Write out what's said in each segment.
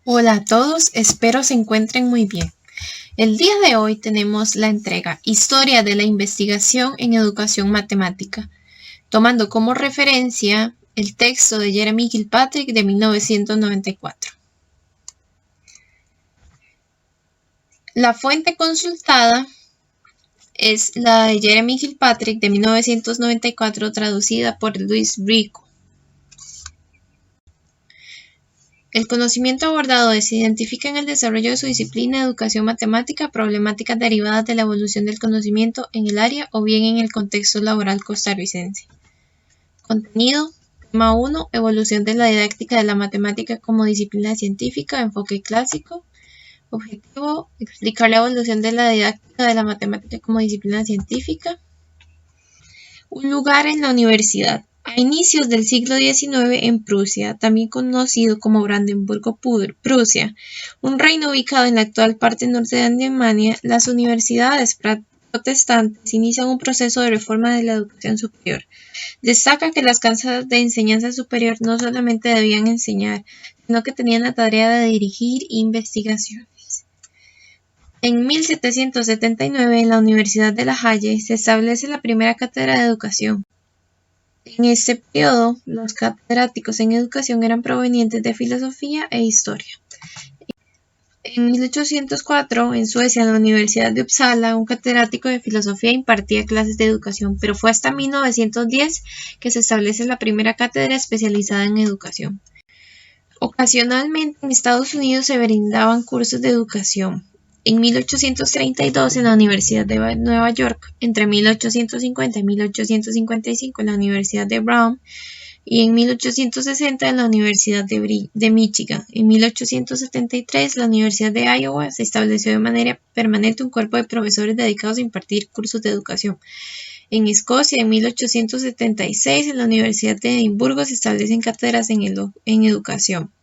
Hola a todos, espero se encuentren muy bien. El día de hoy tenemos la entrega Historia de la Investigación en Educación Matemática, tomando como referencia el texto de Jeremy Kilpatrick de 1994. La fuente consultada es la de Jeremy Kilpatrick de 1994, traducida por Luis Rico. El conocimiento abordado se identifica en el desarrollo de su disciplina de educación matemática, problemáticas derivadas de la evolución del conocimiento en el área o bien en el contexto laboral costarricense. Contenido: Tema 1. Evolución de la didáctica de la matemática como disciplina científica, enfoque clásico. Objetivo: explicar la evolución de la didáctica de la matemática como disciplina científica. Un lugar en la universidad. A inicios del siglo XIX, en Prusia, también conocido como Brandenburgo, Prusia, un reino ubicado en la actual parte norte de Alemania, las universidades protestantes inician un proceso de reforma de la educación superior. Destaca que las casas de enseñanza superior no solamente debían enseñar, sino que tenían la tarea de dirigir investigaciones. En 1779, en la Universidad de La Haye, se establece la primera cátedra de educación. En este periodo, los catedráticos en educación eran provenientes de filosofía e historia. En 1804, en Suecia, en la Universidad de Uppsala, un catedrático de filosofía impartía clases de educación, pero fue hasta 1910 que se establece la primera cátedra especializada en educación. Ocasionalmente, en Estados Unidos se brindaban cursos de educación. En 1832, en la Universidad de Nueva York, entre 1850 y 1855 en la Universidad de Brown, y en 1860 en la Universidad de Michigan. En 1873, la Universidad de Iowa se estableció de manera permanente un cuerpo de profesores dedicados a impartir cursos de educación. En Escocia, en 1876, en la Universidad de Edimburgo se establecen cátedras en educación.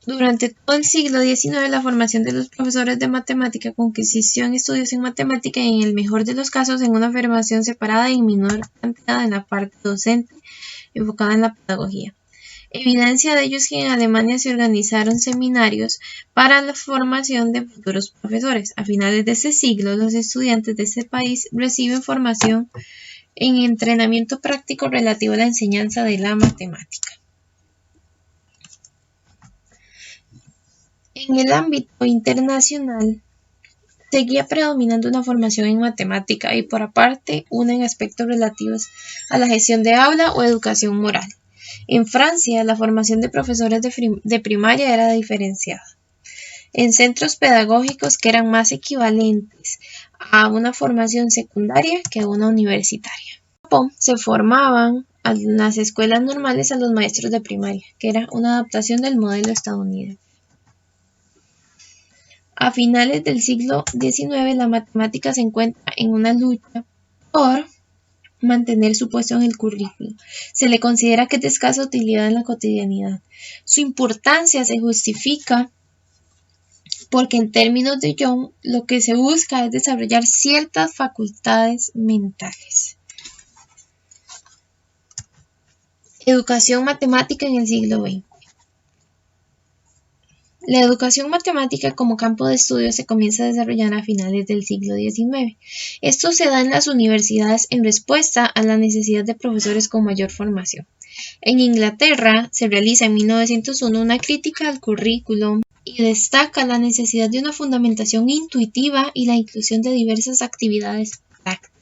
Durante todo el siglo XIX, la formación de los profesores de matemática consistió en estudios en matemática y, en el mejor de los casos, en una formación separada y en menor cantidad en la parte docente, enfocada en la pedagogía. Evidencia de ello es que en Alemania se organizaron seminarios para la formación de futuros profesores. A finales de este siglo, los estudiantes de este país reciben formación en entrenamiento práctico relativo a la enseñanza de la matemática. En el ámbito internacional, seguía predominando una formación en matemática y, por aparte, una en aspectos relativos a la gestión de aula o educación moral. En Francia, la formación de profesores de primaria era diferenciada, en centros pedagógicos que eran más equivalentes a una formación secundaria que a una universitaria. En Japón, se formaban en las escuelas normales a los maestros de primaria, que era una adaptación del modelo estadounidense. A finales del siglo XIX, la matemática se encuentra en una lucha por mantener su puesto en el currículo. Se le considera que es de escasa utilidad en la cotidianidad. Su importancia se justifica porque, en términos de Young, lo que se busca es desarrollar ciertas facultades mentales. Educación matemática en el siglo XX. La educación matemática como campo de estudio se comienza a desarrollar a finales del siglo XIX. Esto se da en las universidades en respuesta a la necesidad de profesores con mayor formación. En Inglaterra se realiza en 1901 una crítica al currículum y destaca la necesidad de una fundamentación intuitiva y la inclusión de diversas actividades prácticas.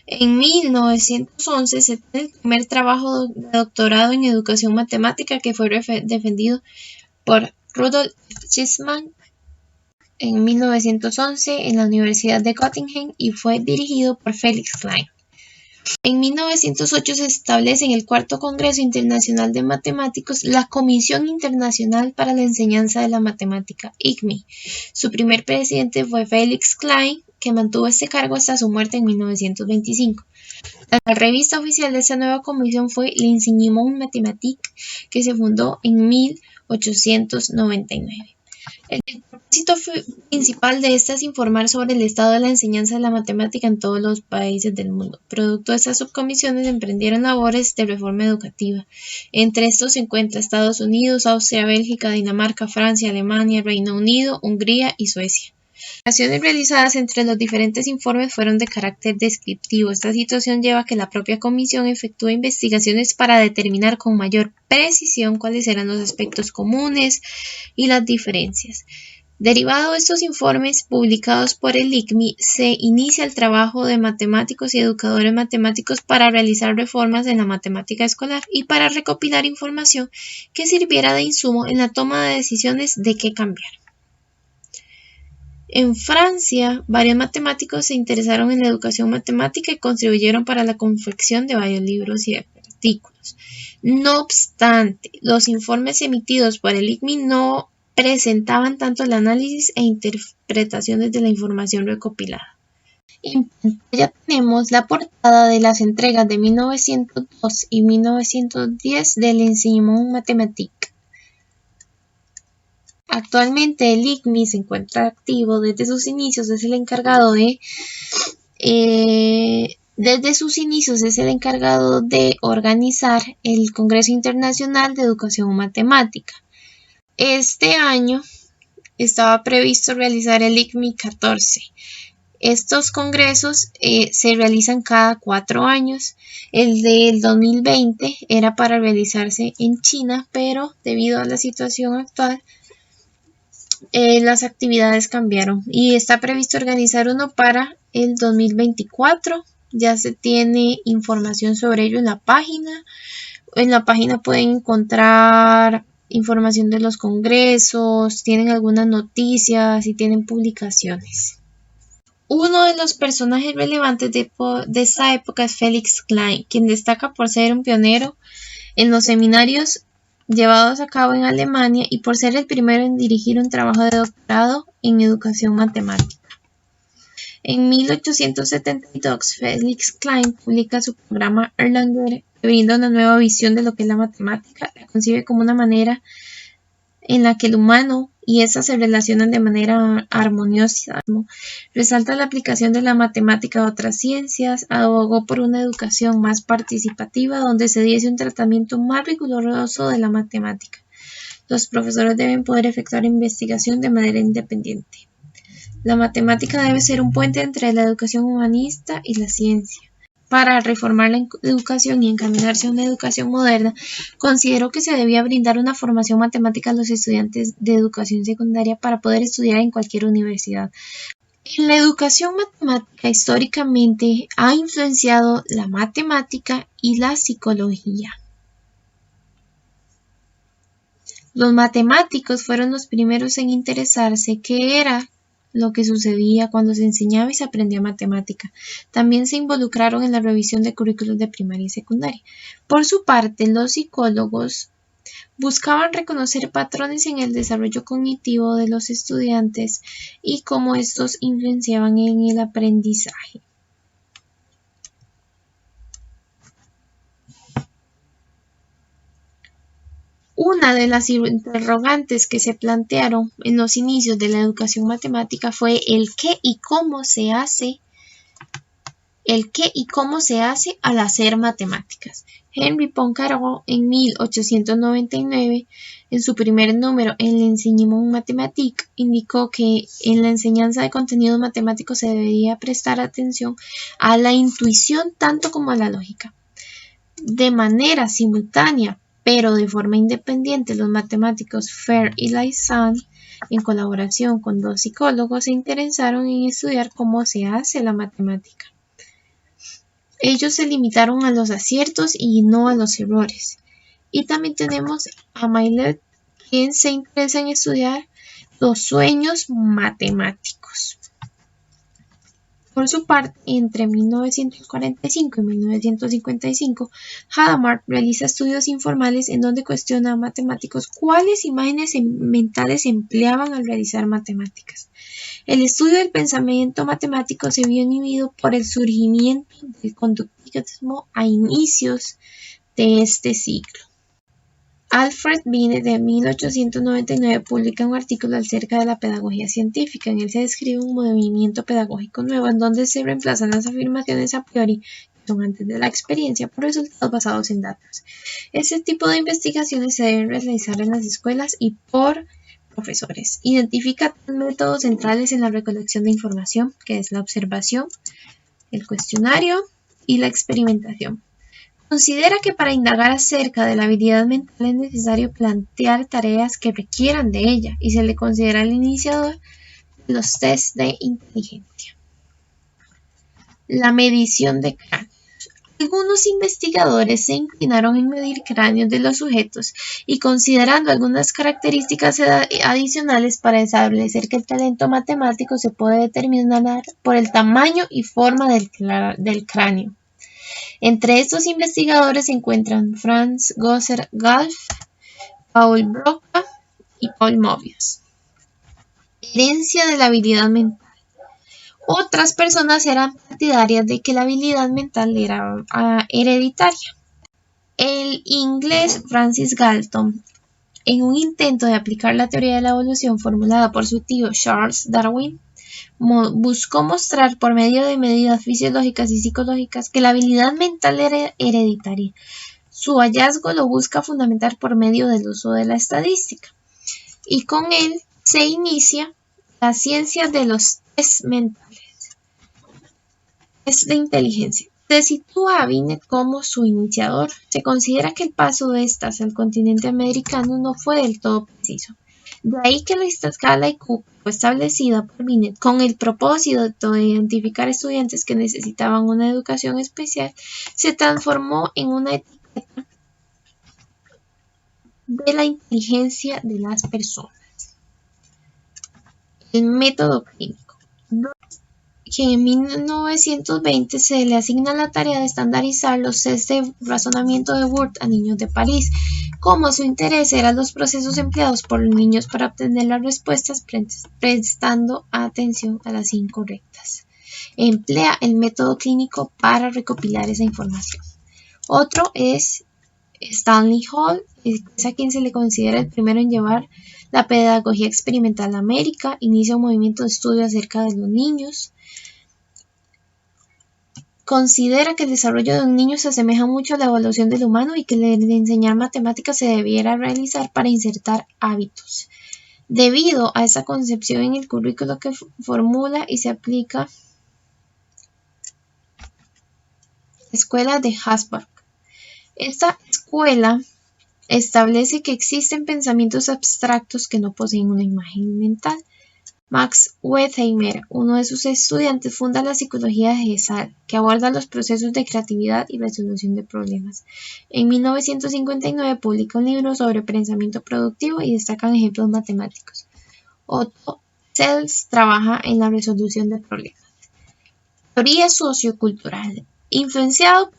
En 1911 se tiene el primer trabajo de doctorado en educación matemática, que fue defendido por Rudolf Schwarzman en 1911 en la Universidad de Göttingen y fue dirigido por Felix Klein. En 1908 se establece en el Cuarto Congreso Internacional de Matemáticos la Comisión Internacional para la Enseñanza de la Matemática, ICME. Su primer presidente fue Felix Klein, que mantuvo este cargo hasta su muerte en 1925. La revista oficial de esta nueva comisión fue L'Enseignement Mathématique, que se fundó en 1899. El propósito principal de esta es informar sobre el estado de la enseñanza de la matemática en todos los países del mundo. Producto de estas subcomisiones emprendieron labores de reforma educativa. Entre estos se encuentran Estados Unidos, Austria, Bélgica, Dinamarca, Francia, Alemania, Reino Unido, Hungría y Suecia. Las acciones realizadas entre los diferentes informes fueron de carácter descriptivo. Esta situación lleva a que la propia comisión efectúe investigaciones para determinar con mayor precisión cuáles eran los aspectos comunes y las diferencias. Derivado de estos informes publicados por el ICMI, se inicia el trabajo de matemáticos y educadores matemáticos para realizar reformas en la matemática escolar y para recopilar información que sirviera de insumo en la toma de decisiones de qué cambiar. En Francia, varios matemáticos se interesaron en la educación matemática y contribuyeron para la confección de varios libros y artículos. No obstante, los informes emitidos por el ICMI no presentaban tanto el análisis e interpretaciones de la información recopilada. En pantalla tenemos la portada de las entregas de 1902 y 1910 del Enseignement Mathématique. Actualmente el ICMI se encuentra activo. Desde sus inicios es el encargado de organizar el Congreso Internacional de Educación Matemática. Este año estaba previsto realizar el ICMI 14. Estos congresos se realizan cada 4 años. El del 2020 era para realizarse en China, pero debido a la situación actual, las actividades cambiaron y está previsto organizar uno para el 2024. Ya se tiene información sobre ello en la página. En la página pueden encontrar información de los congresos, tienen algunas noticias y tienen publicaciones. Uno de los personajes relevantes de esta época es Felix Klein, quien destaca por ser un pionero en los seminarios llevados a cabo en Alemania y por ser el primero en dirigir un trabajo de doctorado en educación matemática. En 1872, Felix Klein publica su programa Erlanger, que brinda una nueva visión de lo que es la matemática. La concibe como una manera en la que el humano y esta se relacionan de manera armoniosa. Resalta la aplicación de la matemática a otras ciencias, abogó por una educación más participativa donde se diese un tratamiento más riguroso de la matemática. Los profesores deben poder efectuar investigación de manera independiente. La matemática debe ser un puente entre la educación humanista y la ciencia. Para reformar la educación y encaminarse a una educación moderna, consideró que se debía brindar una formación matemática a los estudiantes de educación secundaria para poder estudiar en cualquier universidad. En la educación matemática históricamente ha influenciado la matemática y la psicología. Los matemáticos fueron los primeros en interesarse qué era lo que sucedía cuando se enseñaba y se aprendía matemática. También se involucraron en la revisión de currículos de primaria y secundaria. Por su parte, los psicólogos buscaban reconocer patrones en el desarrollo cognitivo de los estudiantes y cómo estos influenciaban en el aprendizaje. Una de las interrogantes que se plantearon en los inicios de la educación matemática fue el qué y cómo se hace al hacer matemáticas. Henri Poincaré en 1899, en su primer número en l'Enseignement Mathématique, indicó que en la enseñanza de contenidos matemáticos se debería prestar atención a la intuición tanto como a la lógica. De manera simultánea, pero de forma independiente, los matemáticos Fer y Laysan, en colaboración con dos psicólogos, se interesaron en estudiar cómo se hace la matemática. Ellos se limitaron a los aciertos y no a los errores. Y también tenemos a Maillet, quien se interesa en estudiar los sueños matemáticos. Por su parte, entre 1945 y 1955, Hadamard realiza estudios informales en donde cuestiona a matemáticos cuáles imágenes mentales empleaban al realizar matemáticas. El estudio del pensamiento matemático se vio inhibido por el surgimiento del conductismo a inicios de este siglo. Alfred Binet de 1899 publica un artículo acerca de la pedagogía científica. En él se describe un movimiento pedagógico nuevo en donde se reemplazan las afirmaciones a priori que son antes de la experiencia por resultados basados en datos. Este tipo de investigaciones se deben realizar en las escuelas y por profesores. Identifica métodos centrales en la recolección de información, que es la observación, el cuestionario y la experimentación. Considera que para indagar acerca de la habilidad mental es necesario plantear tareas que requieran de ella y se le considera el iniciador de los tests de inteligencia. La medición de cráneos. Algunos investigadores se inclinaron en medir cráneos de los sujetos y considerando algunas características adicionales para establecer que el talento matemático se puede determinar por el tamaño y forma del cráneo. Entre estos investigadores se encuentran Franz Grosser-Graf, Paul Broca y Paul Mobius. Herencia de la habilidad mental. Otras personas eran partidarias de que la habilidad mental era hereditaria. El inglés Francis Galton, en un intento de aplicar la teoría de la evolución formulada por su tío Charles Darwin, buscó mostrar por medio de medidas fisiológicas y psicológicas que la habilidad mental era hereditaria. Su hallazgo lo busca fundamentar por medio del uso de la estadística. Y con él se inicia la ciencia de los test mentales. Test de inteligencia. Se sitúa a Binet como su iniciador. Se considera que el paso de estas al continente americano no fue del todo preciso. De ahí que la escala IQ fue establecida por Binet con el propósito de identificar estudiantes que necesitaban una educación especial, se transformó en una etiqueta de la inteligencia de las personas. El método clínico. Que en 1920 se le asigna la tarea de estandarizar los test de razonamiento de Wurth a niños de París. Como su interés eran los procesos empleados por los niños para obtener las respuestas prestando atención a las incorrectas. Emplea el método clínico para recopilar esa información. Otro es Stanley Hall, es a quien se le considera el primero en llevar la pedagogía experimental a América, inicia un movimiento de estudio acerca de los niños. Considera que el desarrollo de un niño se asemeja mucho a la evolución del humano y que el enseñar matemáticas se debiera realizar para insertar hábitos. Debido a esta concepción en el currículo que formula y se aplica, Escuela de Habsburg. Esta escuela establece que existen pensamientos abstractos que no poseen una imagen mental. Max Wertheimer, uno de sus estudiantes, funda la psicología de Gesell, que aborda los procesos de creatividad y resolución de problemas. En 1959 publica un libro sobre pensamiento productivo y destacan ejemplos matemáticos. Otto Sells trabaja en la resolución de problemas. Teoría sociocultural. Influenciado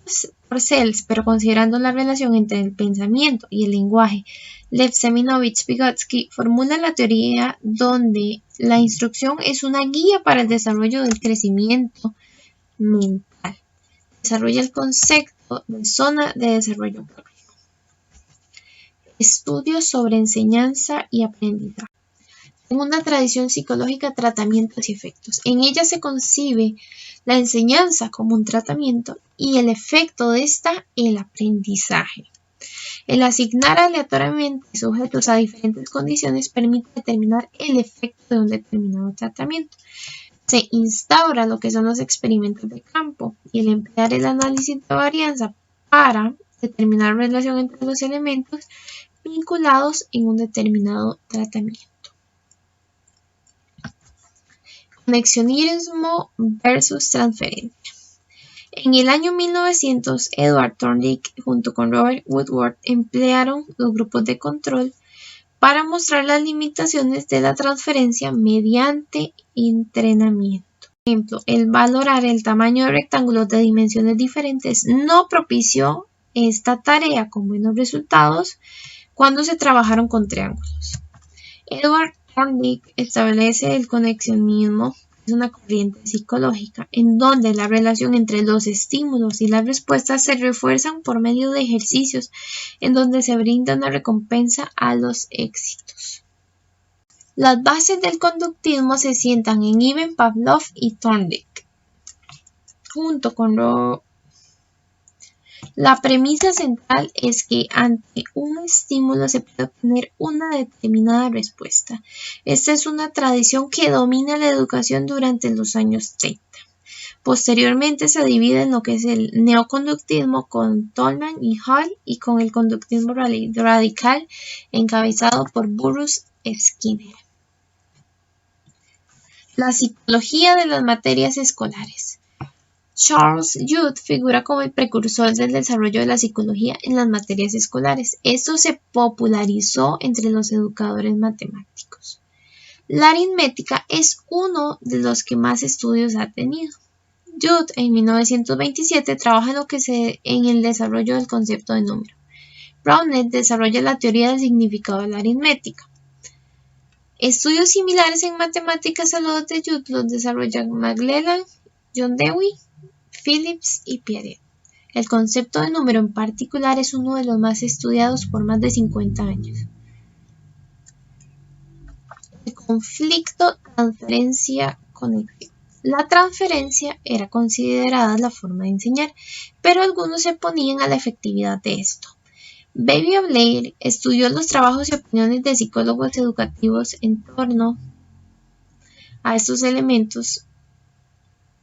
por Sells, pero considerando la relación entre el pensamiento y el lenguaje, Lev Semenovich-Vygotsky formula la teoría donde la instrucción es una guía para el desarrollo del crecimiento mental. Desarrolla el concepto de zona de desarrollo próximo. Estudios sobre enseñanza y aprendizaje. En una tradición psicológica, tratamientos y efectos. En ella se concibe la enseñanza como un tratamiento y el efecto de esta, el aprendizaje. El asignar aleatoriamente sujetos a diferentes condiciones permite determinar el efecto de un determinado tratamiento. Se instaura lo que son los experimentos de campo y el emplear el análisis de varianza para determinar la relación entre los elementos vinculados en un determinado tratamiento. Conexionismo versus transferencia. En el año 1900, Edward Thorndike junto con Robert Woodward emplearon los grupos de control para mostrar las limitaciones de la transferencia mediante entrenamiento. Por ejemplo, el valorar el tamaño de rectángulos de dimensiones diferentes no propició esta tarea con buenos resultados cuando se trabajaron con triángulos. Edward Thorndike establece el conexionismo es una corriente psicológica en donde la relación entre los estímulos y las respuestas se refuerzan por medio de ejercicios en donde se brinda una recompensa a los éxitos. Las bases del conductismo se sientan en Ivan Pavlov y Thorndike. Junto con la premisa central es que ante un estímulo se puede obtener una determinada respuesta. Esta es una tradición que domina la educación durante los años 30. Posteriormente se divide en lo que es el neoconductismo con Tolman y Hall y con el conductismo radical encabezado por Burrus Skinner. La psicología de las materias escolares. Charles Judd figura como el precursor del desarrollo de la psicología en las materias escolares. Esto se popularizó entre los educadores matemáticos. La aritmética es uno de los que más estudios ha tenido. Judd en 1927 trabaja en el desarrollo del concepto de número. Brownell desarrolla la teoría del significado de la aritmética. Estudios similares en matemáticas a los de Judd los desarrollan Magellan, John Dewey, Phillips y Piaget. El concepto de número en particular es uno de los más estudiados por más de 50 años. El conflicto transferencia-conexión. La transferencia era considerada la forma de enseñar, pero algunos se oponían a la efectividad de esto. Baby Blair estudió los trabajos y opiniones de psicólogos educativos en torno a estos elementos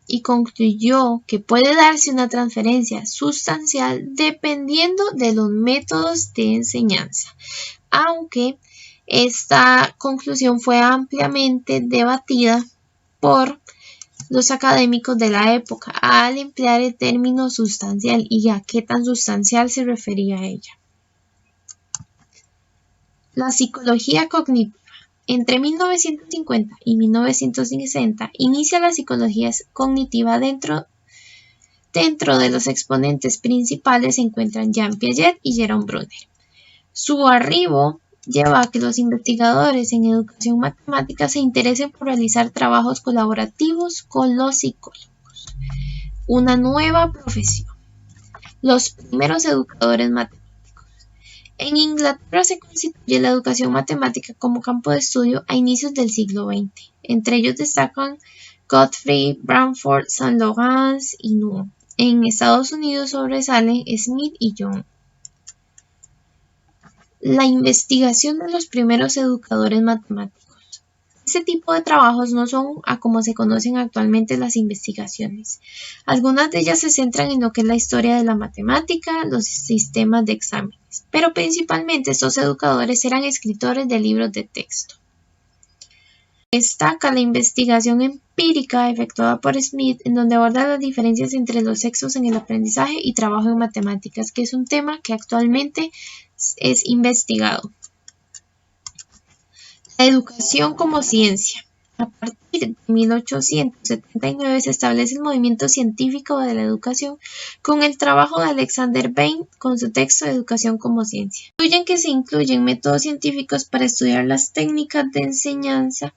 y concluyó que puede darse una transferencia sustancial dependiendo de los métodos de enseñanza, aunque esta conclusión fue ampliamente debatida por los académicos de la época al emplear el término sustancial y a qué tan sustancial se refería a ella. La psicología cognitiva. Entre 1950 y 1960 inicia la psicología cognitiva dentro de los exponentes principales se encuentran Jean Piaget y Jerome Bruner. Su arribo lleva a que los investigadores en educación matemática se interesen por realizar trabajos colaborativos con los psicólogos. Una nueva profesión. Los primeros educadores matemáticos. En Inglaterra se constituye la educación matemática como campo de estudio a inicios del siglo XX. Entre ellos destacan Godfrey, Bradford, St. Lawrence y Nuo. En Estados Unidos sobresalen Smith y Young. La investigación de los primeros educadores matemáticos. Este tipo de trabajos no son a como se conocen actualmente las investigaciones. Algunas de ellas se centran en lo que es la historia de la matemática, los sistemas de exámenes, pero principalmente estos educadores eran escritores de libros de texto. Destaca la investigación empírica efectuada por Smith, en donde aborda las diferencias entre los sexos en el aprendizaje y trabajo en matemáticas, que es un tema que actualmente es investigado. La educación como ciencia. A partir de 1879 se establece el movimiento científico de la educación con el trabajo de Alexander Bain con su texto de Educación como ciencia. Se incluyen métodos científicos para estudiar las técnicas de enseñanza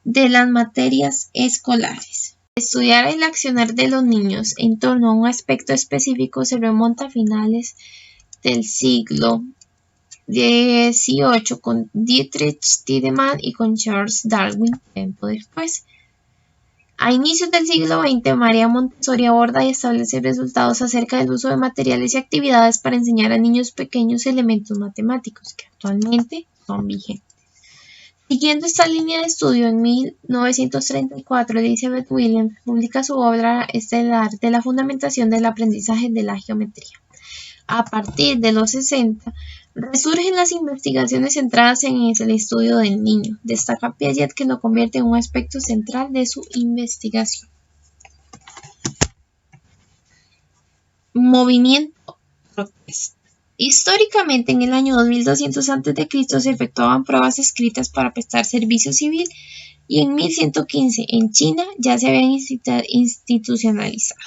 de las materias escolares. Estudiar el accionar de los niños en torno a un aspecto específico se remonta a finales del siglo 18 con Dietrich Tiedemann y con Charles Darwin tiempo después. A inicios del siglo XX, María Montessori aborda y establece resultados acerca del uso de materiales y actividades para enseñar a niños pequeños elementos matemáticos que actualmente son vigentes. Siguiendo esta línea de estudio, en 1934 Elizabeth Williams publica su obra estelar de la fundamentación del aprendizaje de la geometría. A partir de los 60, resurgen las investigaciones centradas en el estudio del niño. Destaca Piaget, que lo convierte en un aspecto central de su investigación. Movimiento protesta. Históricamente, en el año 2200 a.C. se efectuaban pruebas escritas para prestar servicio civil y en 1115 en China ya se habían institucionalizado.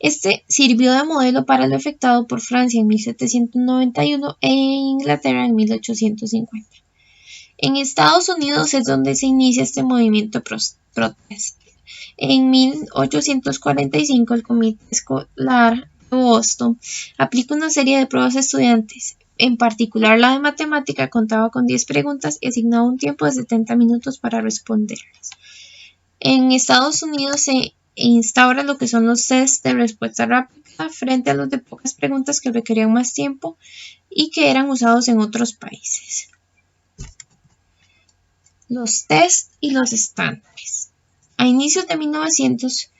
Este sirvió de modelo para lo efectuado por Francia en 1791 e Inglaterra en 1850. En Estados Unidos es donde se inicia este movimiento protesta. En 1845 el Comité Escolar de Boston aplica una serie de pruebas a estudiantes. En particular la de matemática contaba con 10 preguntas y asignaba un tiempo de 70 minutos para responderlas. En Estados Unidos se instaura lo que son los test de respuesta rápida frente a los de pocas preguntas que requerían más tiempo y que eran usados en otros países. Los test y los estándares. A inicios de 1900,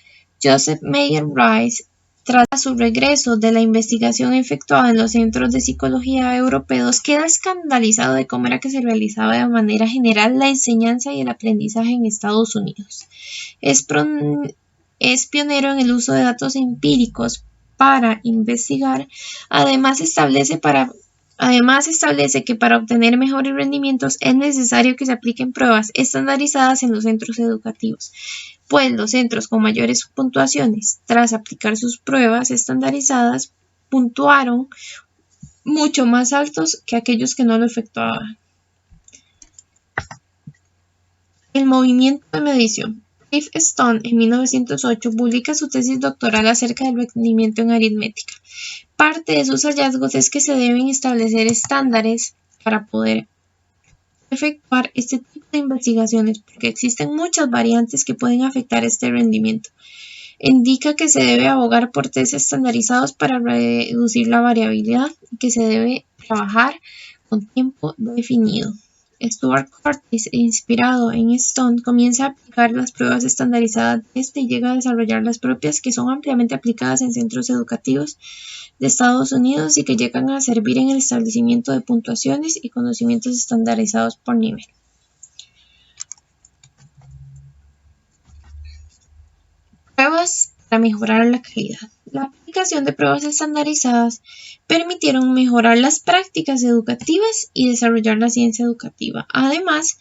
Joseph Mayer Rice, tras su regreso de la investigación efectuada en los centros de psicología europeos, queda escandalizado de cómo era que se realizaba de manera general la enseñanza y el aprendizaje en Estados Unidos. Es pionero en el uso de datos empíricos para investigar. Además establece que para obtener mejores rendimientos es necesario que se apliquen pruebas estandarizadas en los centros educativos, pues los centros con mayores puntuaciones, tras aplicar sus pruebas estandarizadas, puntuaron mucho más altos que aquellos que no lo efectuaban. El movimiento de medición. Dave Stone, en 1908, publica su tesis doctoral acerca del rendimiento en aritmética. Parte de sus hallazgos es que se deben establecer estándares para poder efectuar este tipo de investigaciones, porque existen muchas variantes que pueden afectar este rendimiento. Indica que se debe abogar por test estandarizados para reducir la variabilidad y que se debe trabajar con tiempo definido. Stuart Curtis, inspirado en Stone, comienza a aplicar las pruebas estandarizadas de y llega a desarrollar las propias, que son ampliamente aplicadas en centros educativos de Estados Unidos y que llegan a servir en el establecimiento de puntuaciones y conocimientos estandarizados por nivel. Pruebas para mejorar la calidad. La aplicación de pruebas estandarizadas permitieron mejorar las prácticas educativas y desarrollar la ciencia educativa. Además,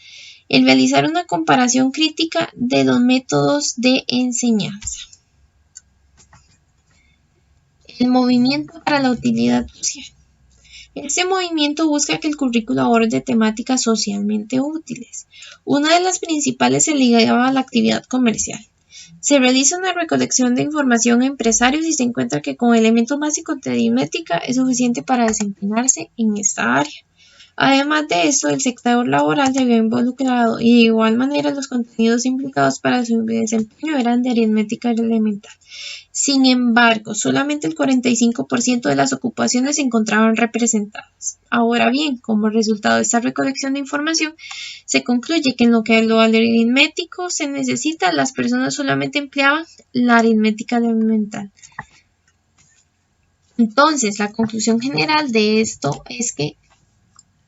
el realizar una comparación crítica de los métodos de enseñanza. El movimiento para la utilidad social. Este movimiento busca que el currículo aborde temáticas socialmente útiles. Una de las principales se ligaba a la actividad comercial. Se realiza una recolección de información a empresarios y se encuentra que con elementos básicos de aritmética es suficiente para desempeñarse en esta área. Además de esto, el sector laboral se vio involucrado y de igual manera los contenidos implicados para su desempeño eran de aritmética elemental. Sin embargo, solamente el 45% de las ocupaciones se encontraban representadas. Ahora bien, como resultado de esta recolección de información, se concluye que en lo que lo aritmético se necesita, las personas solamente empleaban la aritmética elemental. Entonces, la conclusión general de esto es que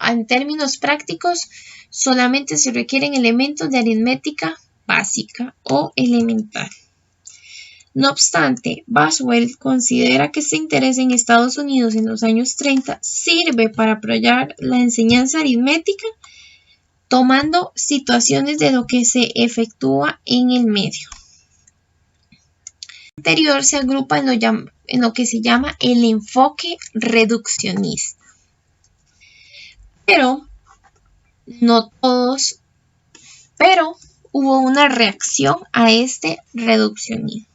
en términos prácticos, solamente se requieren elementos de aritmética básica o elemental. No obstante, Boswell considera que este interés en Estados Unidos en los años 30 sirve para apoyar la enseñanza aritmética, tomando situaciones de lo que se efectúa en el medio. El anterior se agrupa en lo que se llama el enfoque reduccionista. Pero hubo una reacción a este reduccionismo.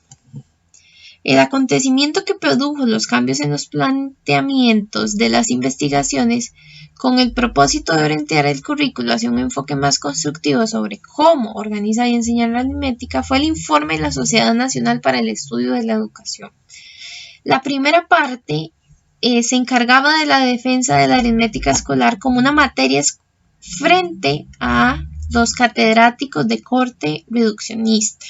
El acontecimiento que produjo los cambios en los planteamientos de las investigaciones con el propósito de orientar el currículo hacia un enfoque más constructivo sobre cómo organizar y enseñar la aritmética fue el informe de la Sociedad Nacional para el Estudio de la Educación. La primera parte se encargaba de la defensa de la aritmética escolar como una materia frente a los catedráticos de corte reduccionista.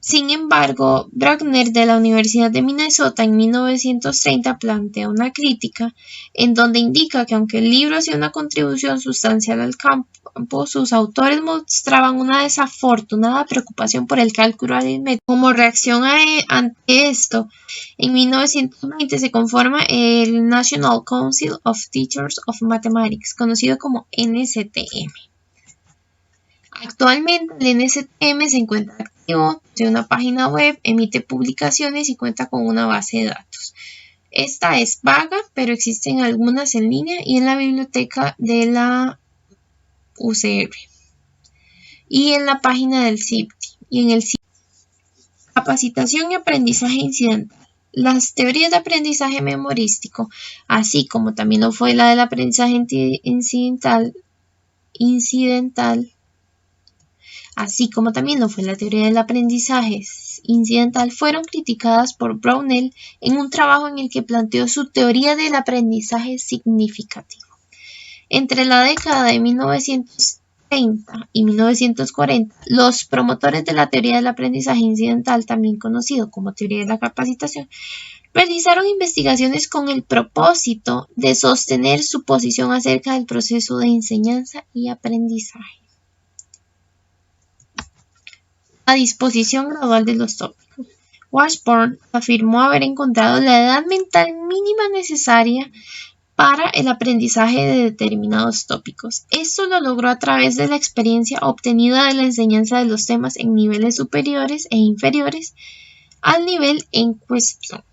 Sin embargo, Bruckner de la Universidad de Minnesota en 1930 plantea una crítica en donde indica que aunque el libro hacía una contribución sustancial al campo, sus autores mostraban una desafortunada preocupación por el cálculo aritmético. Como reacción ante esto, en 1920 se conforma el National Council of Teachers of Mathematics, conocido como NCTM. Actualmente el NCTM se encuentra activo, tiene una página web, emite publicaciones y cuenta con una base de datos. Esta es vaga, pero existen algunas en línea y en la biblioteca de la UCR. Y en la página del CIPTI. Y en el CIPTI. Capacitación y aprendizaje incidental. Las teorías de aprendizaje memorístico, así como también lo fue la del aprendizaje incidental, así como también lo fue la teoría del aprendizaje incidental, fueron criticadas por Brownell en un trabajo en el que planteó su teoría del aprendizaje significativo. Entre la década de 1930 y 1940, los promotores de la teoría del aprendizaje incidental, también conocido como teoría de la capacitación, realizaron investigaciones con el propósito de sostener su posición acerca del proceso de enseñanza y aprendizaje. La disposición gradual de los tópicos. Washburn afirmó haber encontrado la edad mental mínima necesaria para el aprendizaje de determinados tópicos. Esto lo logró a través de la experiencia obtenida de la enseñanza de los temas en niveles superiores e inferiores al nivel en cuestión.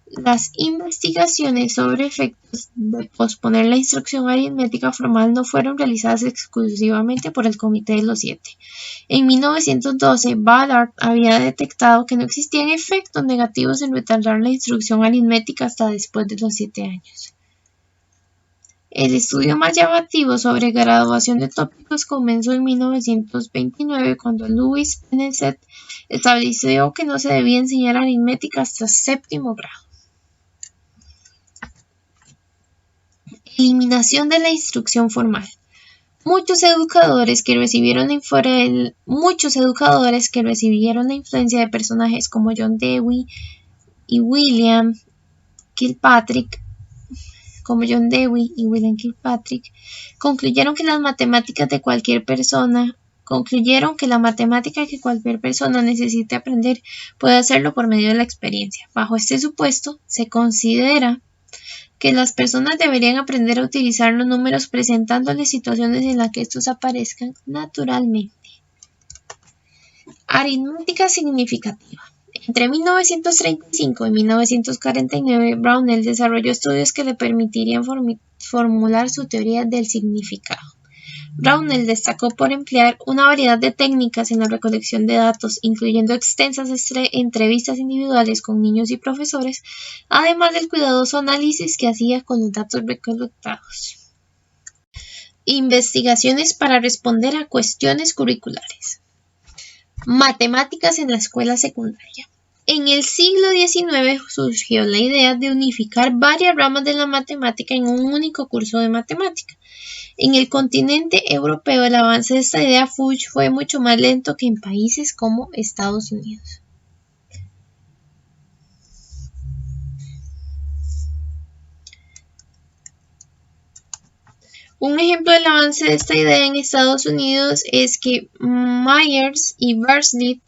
Las investigaciones sobre efectos de posponer la instrucción aritmética formal no fueron realizadas exclusivamente por el Comité de los 7. En 1912, Ballard había detectado que no existían efectos negativos en retardar la instrucción aritmética hasta después de los 7 años. El estudio más llamativo sobre graduación de tópicos comenzó en 1929 cuando Louis Penneset estableció que no se debía enseñar aritmética hasta séptimo grado. Eliminación de la instrucción formal. Muchos educadores que recibieron la influencia de personajes como John Dewey y William Kilpatrick, concluyeron que la matemática que cualquier persona necesite aprender puede hacerlo por medio de la experiencia. Bajo este supuesto, se considera que las personas deberían aprender a utilizar los números presentándoles situaciones en las que estos aparezcan naturalmente. Aritmética significativa. Entre 1935 y 1949, Brownell desarrolló estudios que le permitirían formular su teoría del significado. Brownell destacó por emplear una variedad de técnicas en la recolección de datos, incluyendo extensas entrevistas individuales con niños y profesores, además del cuidadoso análisis que hacía con los datos recolectados. Investigaciones para responder a cuestiones curriculares. Matemáticas en la escuela secundaria. En el siglo XIX surgió la idea de unificar varias ramas de la matemática en un único curso de matemática. En el continente europeo, el avance de esta idea fue mucho más lento que en países como Estados Unidos. Un ejemplo del avance de esta idea en Estados Unidos es que Myers y Versnit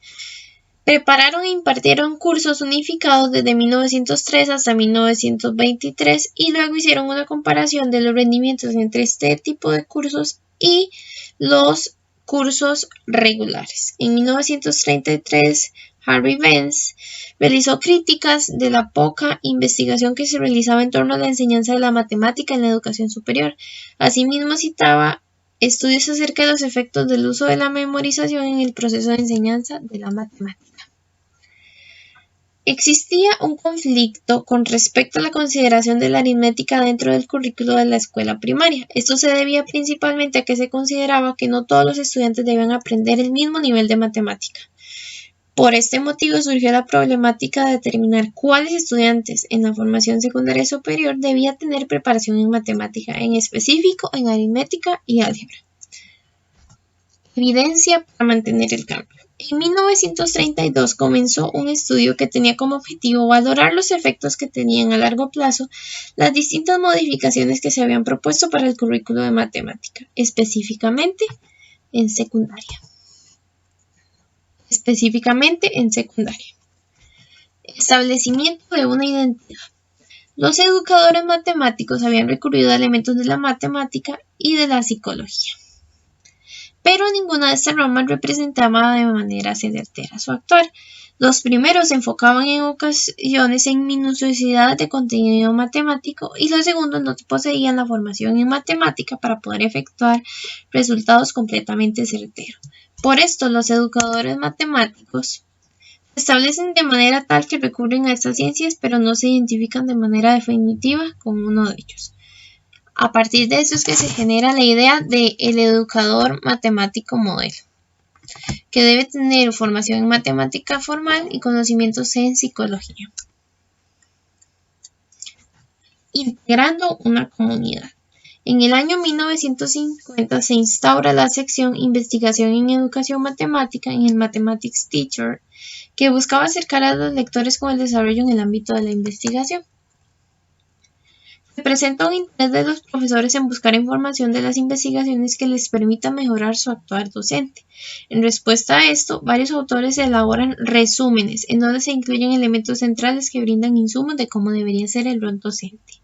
prepararon e impartieron cursos unificados desde 1903 hasta 1923 y luego hicieron una comparación de los rendimientos entre este tipo de cursos y los cursos regulares. En 1933, Harvey Vance realizó críticas de la poca investigación que se realizaba en torno a la enseñanza de la matemática en la educación superior. Asimismo, citaba estudios acerca de los efectos del uso de la memorización en el proceso de enseñanza de la matemática. Existía un conflicto con respecto a la consideración de la aritmética dentro del currículo de la escuela primaria. Esto se debía principalmente a que se consideraba que no todos los estudiantes debían aprender el mismo nivel de matemática. Por este motivo surgió la problemática de determinar cuáles estudiantes en la formación secundaria superior debían tener preparación en matemática, en específico en aritmética y álgebra. Evidencia para mantener el cambio. En 1932 comenzó un estudio que tenía como objetivo valorar los efectos que tenían a largo plazo las distintas modificaciones que se habían propuesto para el currículo de matemática, específicamente en secundaria. Establecimiento de una identidad. Los educadores matemáticos habían recurrido a elementos de la matemática y de la psicología, pero ninguna de estas ramas representaba de manera certera su actuar. Los primeros se enfocaban en ocasiones en minuciosidad de contenido matemático y los segundos no poseían la formación en matemática para poder efectuar resultados completamente certeros. Por esto, los educadores matemáticos se establecen de manera tal que recurren a estas ciencias, pero no se identifican de manera definitiva con uno de ellos. A partir de eso es que se genera la idea del educador matemático modelo, que debe tener formación en matemática formal y conocimientos en psicología. Integrando una comunidad. En el año 1950 se instaura la sección Investigación en Educación Matemática en el Mathematics Teacher, que buscaba acercar a los lectores con el desarrollo en el ámbito de la investigación. Se presenta un interés de los profesores en buscar información de las investigaciones que les permita mejorar su actuar docente. En respuesta a esto, varios autores elaboran resúmenes en donde se incluyen elementos centrales que brindan insumos de cómo debería ser el rol docente.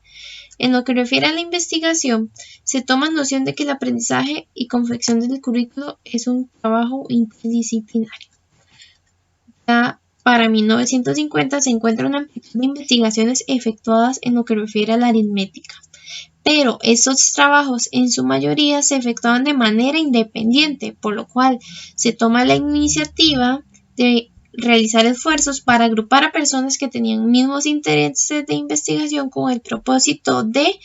En lo que refiere a la investigación, se toma noción de que el aprendizaje y confección del currículo es un trabajo interdisciplinario. Ya para 1950 se encuentra una amplitud de investigaciones efectuadas en lo que refiere a la aritmética, pero estos trabajos en su mayoría se efectuaban de manera independiente, por lo cual se toma la iniciativa de realizar esfuerzos para agrupar a personas que tenían mismos intereses de investigación con el propósito de,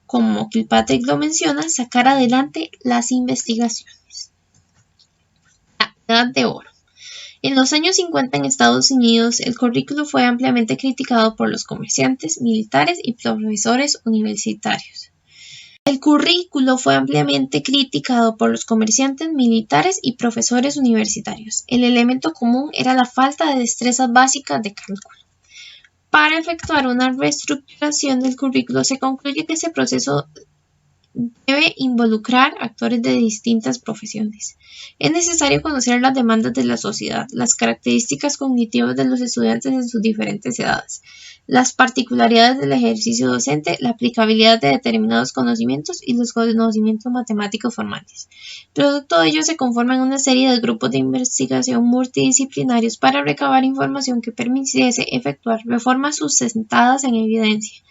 como Kilpatrick lo menciona, sacar adelante las investigaciones. La Edad de Oro. En los años 50 en Estados Unidos, el currículo fue ampliamente criticado por los comerciantes, militares y profesores universitarios. El currículo fue ampliamente criticado por los comerciantes, militares y profesores universitarios. El elemento común era la falta de destrezas básicas de cálculo. Para efectuar una reestructuración del currículo, se concluye que ese proceso debe involucrar actores de distintas profesiones. Es necesario conocer las demandas de la sociedad, las características cognitivas de los estudiantes en sus diferentes edades, las particularidades del ejercicio docente, la aplicabilidad de determinados conocimientos y los conocimientos matemáticos formales. Producto de ello se conforman una serie de grupos de investigación multidisciplinarios para recabar información que permitiese efectuar reformas sustentadas en evidencia.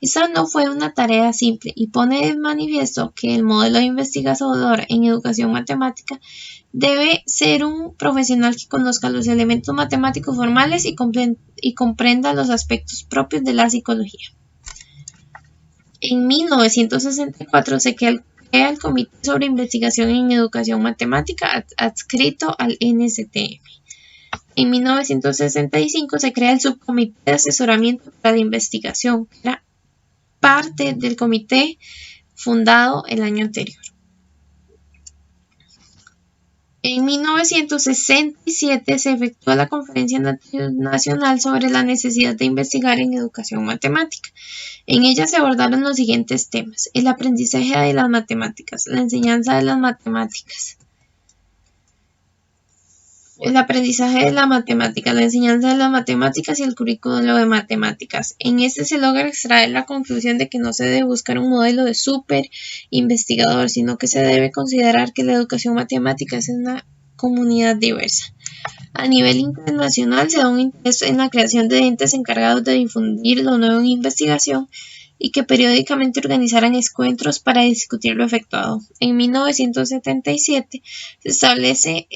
Esta no fue una tarea simple y pone de manifiesto que el modelo de investigador en educación matemática debe ser un profesional que conozca los elementos matemáticos formales y comprenda los aspectos propios de la psicología. En 1964 se crea el Comité sobre Investigación en Educación Matemática adscrito al NSTM. En 1965 se crea el Subcomité de Asesoramiento para la Investigación, que era parte del comité fundado el año anterior. En 1967 se efectuó la Conferencia Nacional sobre la necesidad de investigar en educación matemática. En ella se abordaron los siguientes temas: el aprendizaje de las matemáticas, la enseñanza de las matemáticas, el aprendizaje de la matemática, la enseñanza de las matemáticas y el currículo de matemáticas. En este se logra extraer la conclusión de que no se debe buscar un modelo de súper investigador, sino que se debe considerar que la educación matemática es una comunidad diversa. A nivel internacional se da un interés en la creación de entes encargados de difundir lo nuevo en investigación y que periódicamente organizaran encuentros para discutir lo efectuado. En 1977 se establece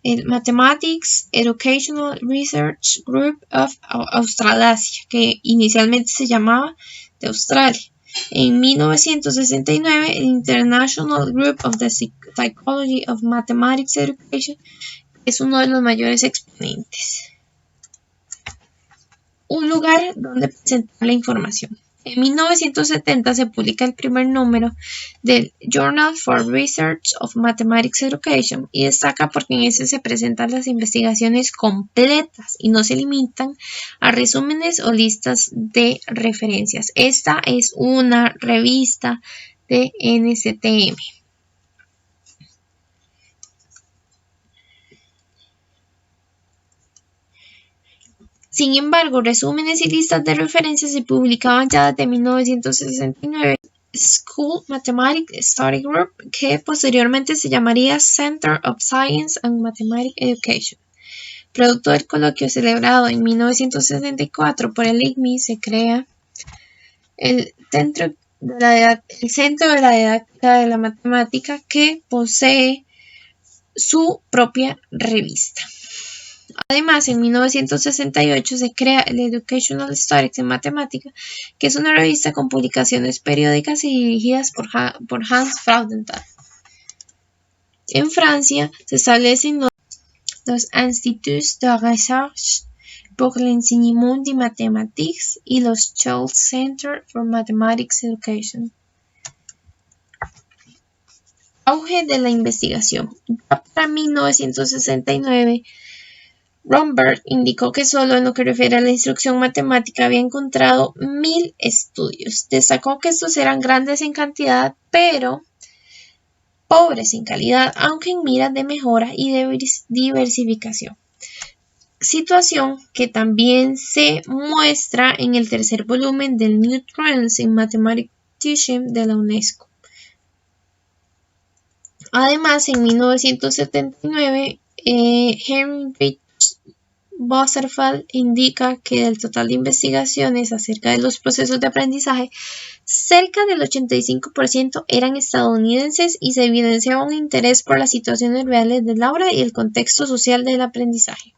el Mathematics Educational Research Group of Australasia, que inicialmente se llamaba de Australia. En 1969, el International Group of the Psychology of Mathematics Education es uno de los mayores exponentes. Un lugar donde presentar la información. En 1970 se publica el primer número del Journal for Research of Mathematics Education y destaca porque en ese se presentan las investigaciones completas y no se limitan a resúmenes o listas de referencias. Esta es una revista de NSTM. Sin embargo, resúmenes y listas de referencias se publicaban ya desde 1969. School Mathematics Study Group, que posteriormente se llamaría Center of Science and Mathematics Education. Producto del coloquio celebrado en 1974 por el ICMI, se crea el Centro de la Didáctica de la Matemática, que posee su propia revista. Además, en 1968 se crea el Educational Statistics en Matemática, que es una revista con publicaciones periódicas y dirigidas por Hans Freudenthal. En Francia se establecen los Instituts de Recherche pour l'Enseignement des Mathématiques y los Scholl Center for Mathematics Education. Auge de la investigación. Ya para 1969, Romberg indicó que solo en lo que refiere a la instrucción matemática había encontrado 1000 estudios. Destacó que estos eran grandes en cantidad, pero pobres en calidad, aunque en miras de mejora y de diversificación. Situación que también se muestra en el tercer volumen del New Trends in Mathematician de la UNESCO. Además, en 1979, Heinrich Bosserfeld indica que del total de investigaciones acerca de los procesos de aprendizaje, cerca del 85% eran estadounidenses y se evidenciaba un interés por las situaciones reales del aula y el contexto social del aprendizaje.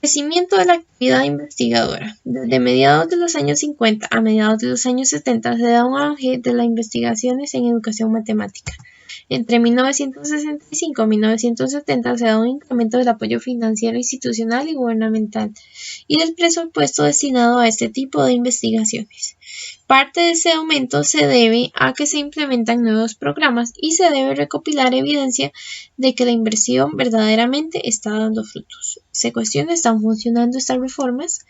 Crecimiento de la actividad investigadora. Desde mediados de los años 50 a mediados de los años 70 se da un auge de las investigaciones en educación matemática. Entre 1965 y 1970 se da un incremento del apoyo financiero institucional y gubernamental y del presupuesto destinado a este tipo de investigaciones. Parte de ese aumento se debe a que se implementan nuevos programas y se debe recopilar evidencia de que la inversión verdaderamente está dando frutos. Se cuestiona, ¿están funcionando estas reformas?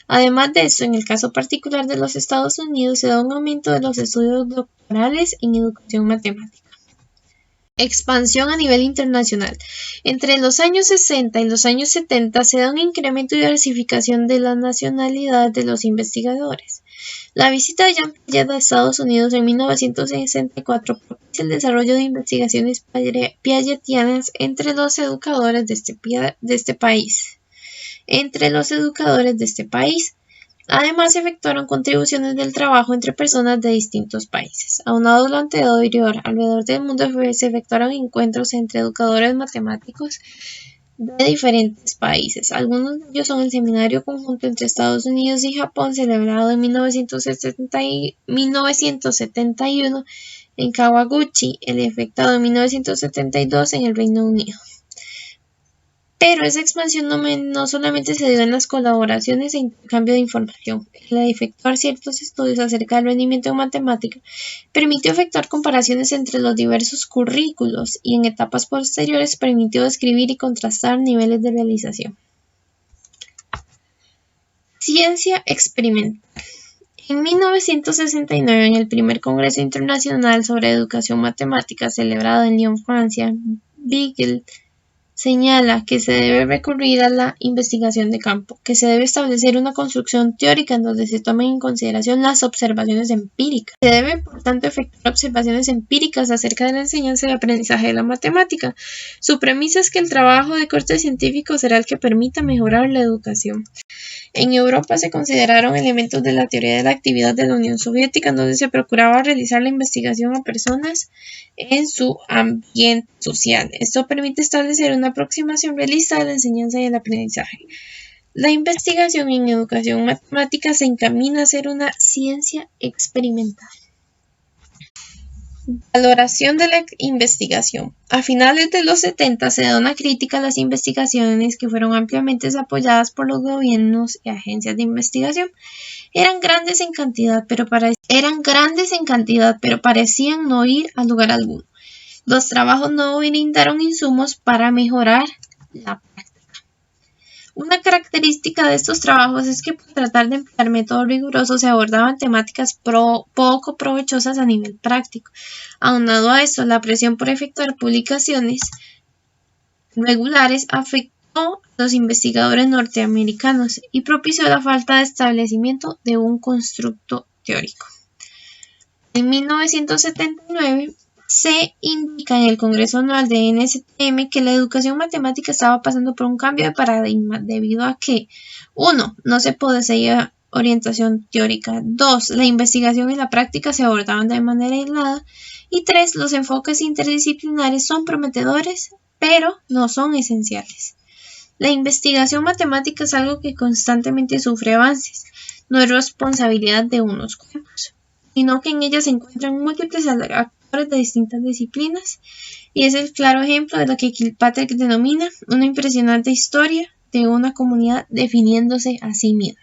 Además de esto, en el caso particular de los Estados Unidos, se da un aumento de los estudios doctorales en educación matemática. Expansión a nivel internacional. Entre los años 60 y los años 70 se da un incremento y diversificación de la nacionalidad de los investigadores. La visita de Jean Piaget a Estados Unidos en 1964 propicia el desarrollo de investigaciones piagetianas entre los educadores de este país. Además, se efectuaron contribuciones del trabajo entre personas de distintos países. Aunado a lo anterior, alrededor del mundo se efectuaron encuentros entre educadores matemáticos de diferentes países. Algunos de ellos son el Seminario Conjunto entre Estados Unidos y Japón, celebrado en 1971 en Kawaguchi, el efectuado en 1972 en el Reino Unido. Pero esa expansión no solamente se dio en las colaboraciones e intercambio de información. El efectuar ciertos estudios acerca del rendimiento en matemática permitió efectuar comparaciones entre los diversos currículos y en etapas posteriores permitió describir y contrastar niveles de realización. Ciencia experimental. En 1969, en el primer Congreso Internacional sobre Educación Matemática celebrado en Lyon, Francia, Beagle señala que se debe recurrir a la investigación de campo, que se debe establecer una construcción teórica en donde se tomen en consideración las observaciones empíricas. Se debe, por tanto, efectuar observaciones empíricas acerca de la enseñanza y aprendizaje de la matemática. Su premisa es que el trabajo de corte científico será el que permita mejorar la educación. En Europa se consideraron elementos de la teoría de la actividad de la Unión Soviética, en donde se procuraba realizar la investigación a personas en su ambiente social. Esto permite establecer una aproximación realista de la enseñanza y el aprendizaje. La investigación en educación matemática se encamina a ser una ciencia experimental. Valoración de la investigación. A finales de los 70 se da una crítica a las investigaciones que fueron ampliamente apoyadas por los gobiernos y agencias de investigación. Eran grandes en cantidad, pero parecían no ir a lugar alguno. Los trabajos no brindaron insumos para mejorar la práctica. Una característica de estos trabajos es que por tratar de emplear métodos rigurosos se abordaban temáticas poco provechosas a nivel práctico. Aunado a esto, la presión por efectuar publicaciones regulares afectó a los investigadores norteamericanos y propició la falta de establecimiento de un constructo teórico. En 1979, se indica en el Congreso Anual de NSTM que la educación matemática estaba pasando por un cambio de paradigma debido a que 1. No se poseía orientación teórica, 2. La investigación y la práctica se abordaban de manera aislada y 3. Los enfoques interdisciplinares son prometedores, pero no son esenciales. La investigación matemática es algo que constantemente sufre avances, no es responsabilidad de unos cuantos, sino que en ella se encuentran múltiples actores de distintas disciplinas y es el claro ejemplo de lo que Kilpatrick denomina una impresionante historia de una comunidad definiéndose a sí misma.